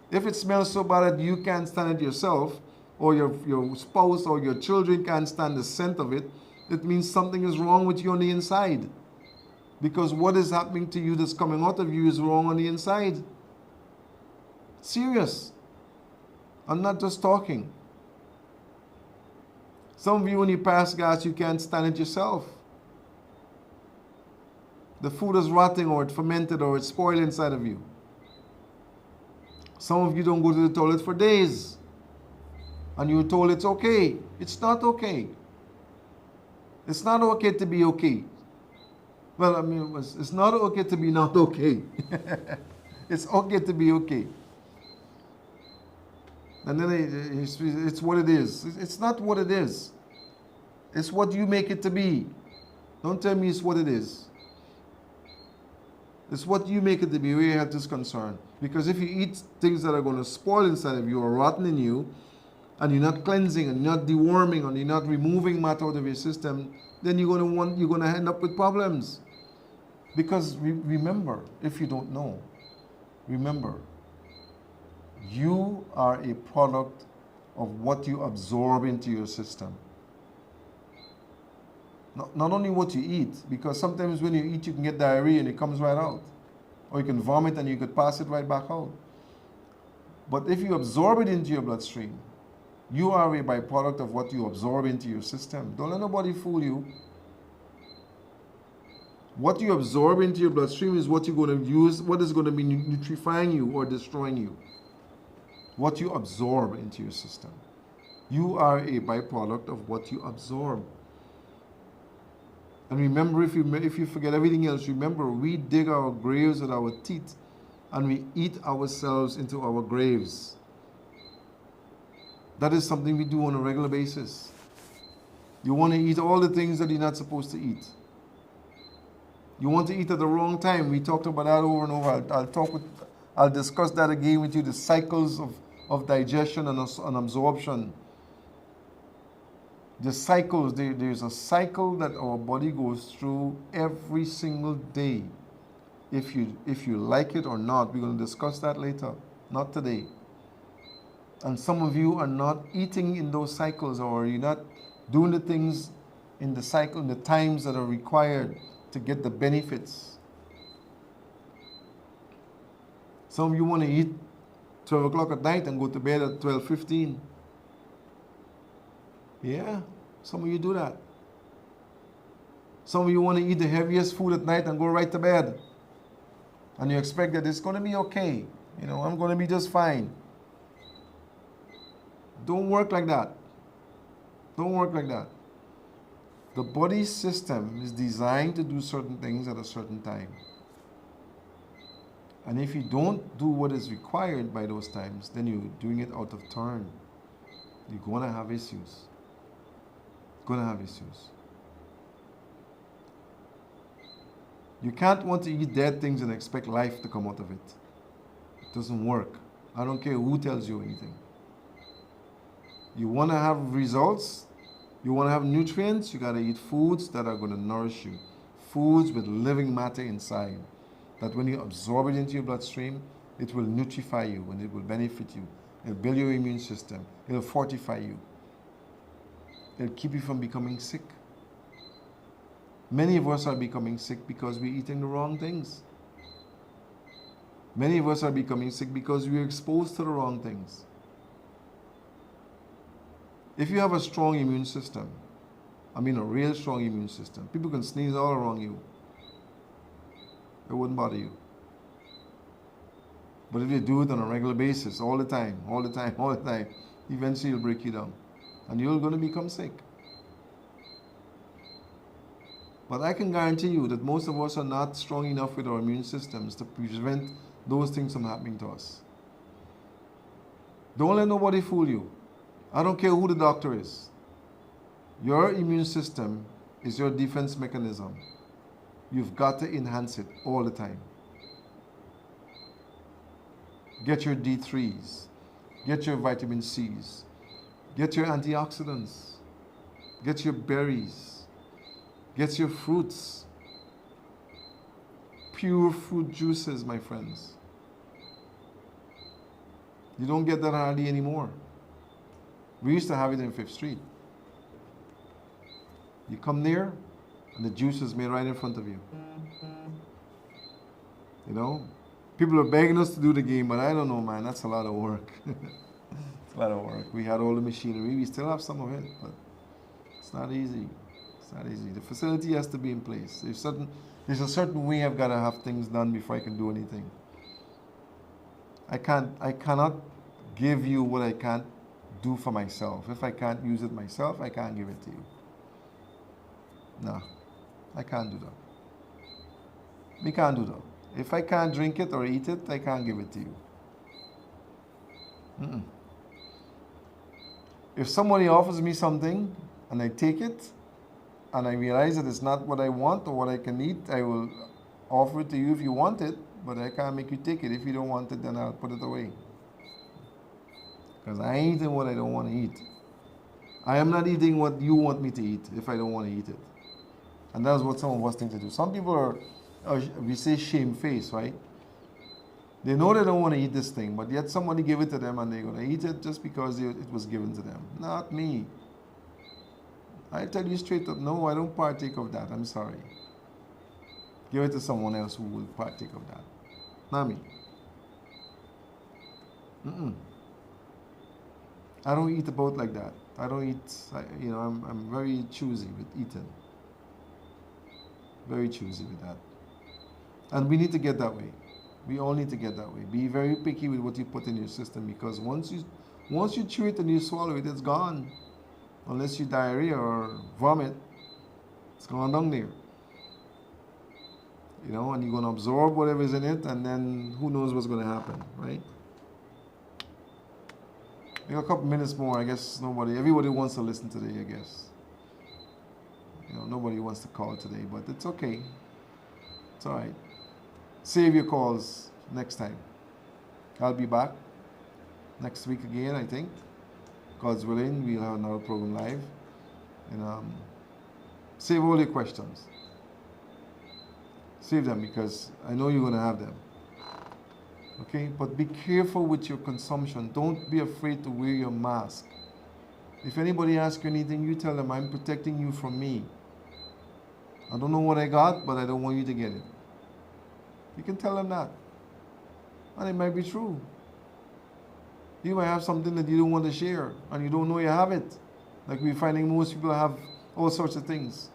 If it smells so bad that you can't stand it yourself, or your spouse or your children can't stand the scent of it, it means something is wrong with you on the inside. Because what is happening to you that's coming out of you is wrong on the inside. Serious. I'm not just talking. Some of you, when you pass gas, you can't stand it yourself. The food is rotting or it's fermented or it's spoiled inside of you. Some of you don't go to the toilet for days. And you're told it's okay. It's not okay. It's not okay to be okay. Well, I mean, it's not okay to be not okay. It's okay to be okay. And then it's what it is. It's not what it is. It's what you make it to be. Don't tell me it's what it is. It's what you make it to be where your health is concerned. Because if you eat things that are going to spoil inside of you or rotten in you, and you're not cleansing and you're not deworming and you're not removing matter out of your system, then you're going to end up with problems. Because remember, if you don't know, remember, you are a product of what you absorb into your system. Not only what you eat, because sometimes when you eat, you can get diarrhea and it comes right out. Or you can vomit and you could pass it right back out. But if you absorb it into your bloodstream, you are a byproduct of what you absorb into your system. Don't let nobody fool you. What you absorb into your bloodstream is what you're going to use, what is going to be nutrifying you or destroying you. What you absorb into your system. You are a byproduct of what you absorb. And remember, if you forget everything else, remember, we dig our graves with our teeth and we eat ourselves into our graves. That is something we do on a regular basis. You want to eat all the things that you're not supposed to eat. You want to eat at the wrong time. We talked about that over and over. I'll discuss that again with you, the cycles of digestion and absorption. The cycles, there's a cycle that our body goes through every single day. If you like it or not, we're going to discuss that later, not today. And some of you are not eating in those cycles, or you're not doing the things in the cycle, in the times that are required to get the benefits. Some of you want to eat 12 o'clock at night and go to bed at 12:15. Yeah, some of you do that. Some of you want to eat the heaviest food at night and go right to bed. And you expect that it's going to be okay. You know, I'm going to be just fine. Don't work like that. Don't work like that. The body system is designed to do certain things at a certain time. And if you don't do what is required by those times, then you're doing it out of turn. You're going to have issues. Going to have issues. You can't want to eat dead things and expect life to come out of it. It doesn't work. I don't care who tells you anything. You want to have results, you want to have nutrients, you got to eat foods that are going to nourish you. Foods with living matter inside. That when you absorb it into your bloodstream, it will nutrify you and it will benefit you. It'll build your immune system. It'll fortify you. It'll keep you from becoming sick. Many of us are becoming sick because we're eating the wrong things. Many of us are becoming sick because we're exposed to the wrong things. If you have a strong immune system, I mean a real strong immune system, people can sneeze all around you. It wouldn't bother you. But if you do it on a regular basis, all the time, eventually it'll break you down. And you're going to become sick. But I can guarantee you that most of us are not strong enough with our immune systems to prevent those things from happening to us. Don't let nobody fool you. I don't care who the doctor is. Your immune system is your defense mechanism. You've got to enhance it all the time. Get your D3s. Get your vitamin C's. Get your antioxidants. Get your berries. Get your fruits. Pure fruit juices, my friends. You don't get that hardly anymore. We used to have it in 5th Street. You come there, and the juice is made right in front of you. You know? People are begging us to do the game, but I don't know, man. That's a lot of work. It's a lot of work. We had all the machinery. We still have some of it, but it's not easy. It's not easy. The facility has to be in place. There's a certain way I've got to have things done before I can do anything. I cannot give you what I can't do for myself. If I can't use it myself, I can't give it to you. No, I can't do that. We can't do that. If I can't drink it or eat it, I can't give it to you. If somebody offers me something and I take it and I realize that it's not what I want or what I can eat, I will offer it to you if you want it, but I can't make you take it. If you don't want it, then I'll put it away. Because I ain't eating what I don't want to eat. I am not eating what you want me to eat if I don't want to eat it. And that's what some of us think to do. Some people are, we say shamefaced, right? They know they don't want to eat this thing, but yet somebody gave it to them and they're going to eat it just because it was given to them. Not me. I tell you straight up, no, I don't partake of that. I'm sorry. Give it to someone else who will partake of that. Not me. I don't eat about like that. I don't eat, I'm very choosy with eating. Very choosy with that. And we need to get that way. We all need to get that way. Be very picky with what you put in your system, because once you chew it and you swallow it, it's gone. Unless you diarrhea or vomit, it's gone down there. And you're going to absorb whatever's in it, and then who knows what's going to happen, right? We got a couple minutes more. I guess everybody wants to listen today, I guess. Nobody wants to call today, but it's okay. It's all right. Save your calls next time. I'll be back next week again, I think. God's willing, we'll have another program live. And save all your questions. Save them, because I know you're going to have them. Okay? But be careful with your consumption. Don't be afraid to wear your mask. If anybody asks you anything, you tell them, I'm protecting you from me. I don't know what I got, but I don't want you to get it. You can tell them that. And it might be true. You might have something that you don't want to share, and you don't know you have it. Like we're finding most people have all sorts of things.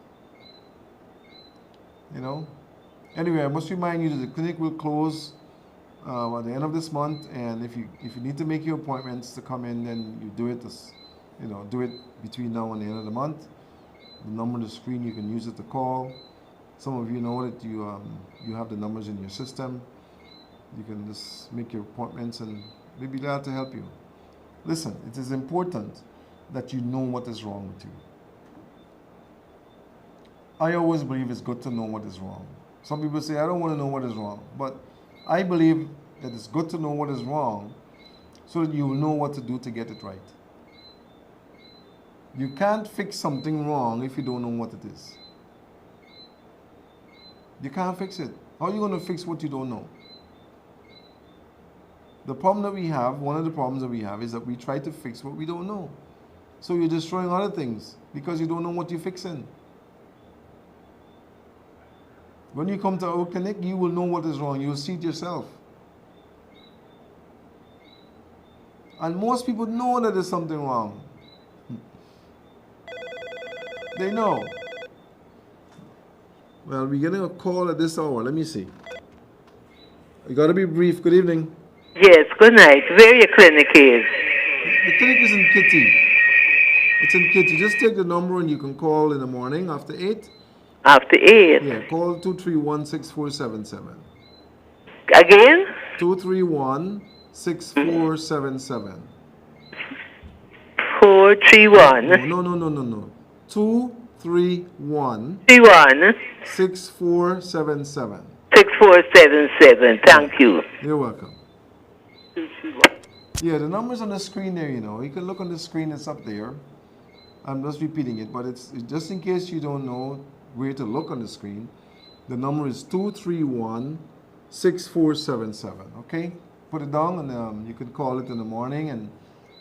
Anyway, I must remind you that the clinic will close at the end of this month, and if you need to make your appointments to come in, then you do it. Do it between now and the end of the month. The number on the screen, you can use it to call. Some of you know that you have the numbers in your system. You can just make your appointments, and we'll be glad to help you. Listen, it is important that you know what is wrong with you. I always believe it's good to know what is wrong. Some people say, I don't want to know what is wrong. But I believe that it's good to know what is wrong so that you will know what to do to get it right. You can't fix something wrong if you don't know what it is. You can't fix it. How are you going to fix what you don't know? The problem that we have, one of the problems that we have, is that we try to fix what we don't know. So you're destroying other things because you don't know what you're fixing. When you come to our clinic, you will know what is wrong. You will see it yourself. And most people know that there's something wrong. They know. Well, we're getting a call at this hour. Let me see. You got to be brief. Good evening. Yes, good night. Where your clinic is? The clinic is in Kitty. It's in Kitty. Just take the number and you can call in the morning after 8. After 8. Yeah, call 231-6477. Again? 231-6477. 431. No. 231 31 6477. 6477. Thank you. You're welcome. Yeah, the number's on the screen there, you know. You can look on the screen, it's up there. I'm just repeating it, but it's just in case you don't know where to look on the screen. The number is 231-6477, okay? Put it down and you can call it in the morning and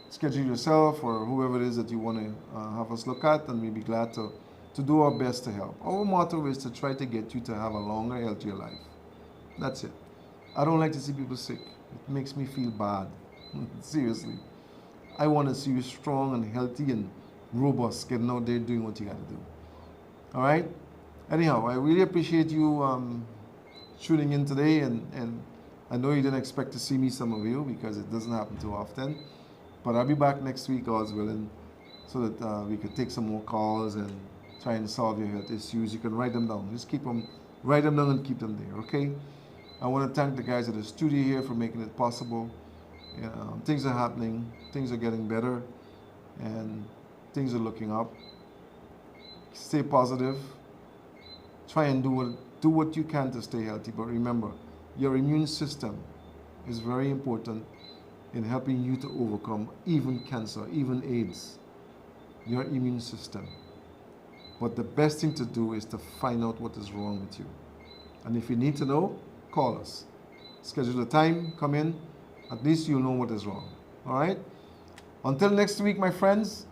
schedule yourself or whoever it is that you want to have us look at, and we'll be glad to do our best to help. Our motto is to try to get you to have a longer, healthier life. That's it. I don't like to see people sick. It makes me feel bad. Seriously. I want to see you strong and healthy and robust, getting out there doing what you got to do. All right? Anyhow, I really appreciate you tuning in today, and I know you didn't expect to see me, some of you, because it doesn't happen too often. But I'll be back next week, God's willing, so that we could take some more calls and try and solve your health issues. You can write them down. Just write them down and keep them there, okay? I want to thank the guys at the studio here for making it possible. Things are happening, things are getting better, and things are looking up. Stay positive. Try and do what you can to stay healthy. But remember, your immune system is very important in helping you to overcome even cancer, even AIDS. Your immune system. But the best thing to do is to find out what is wrong with you. And if you need to know, call us. Schedule a time, come in. At least you'll know what is wrong. All right? Until next week, my friends.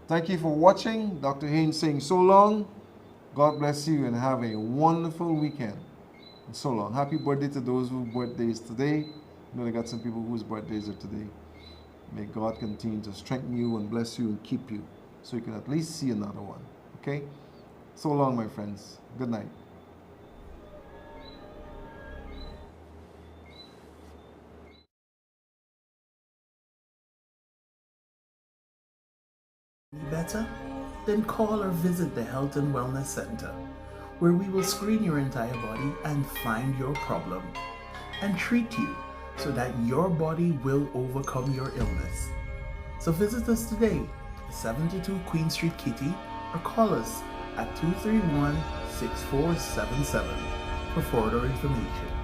Thank you for watching. Dr. Haynes saying so long. God bless you and have a wonderful weekend. And so long. Happy birthday to those whose birthdays today. I know I got some people whose birthdays are today. May God continue to strengthen you and bless you and keep you so you can at least see another one. Okay? So long, my friends. Good night. Better? Then call or visit the Health and Wellness Center, where we will screen your entire body and find your problem and treat you so that your body will overcome your illness. So visit us today, 72 Queen Street, Kitty, or call us at 231-6477 for further information.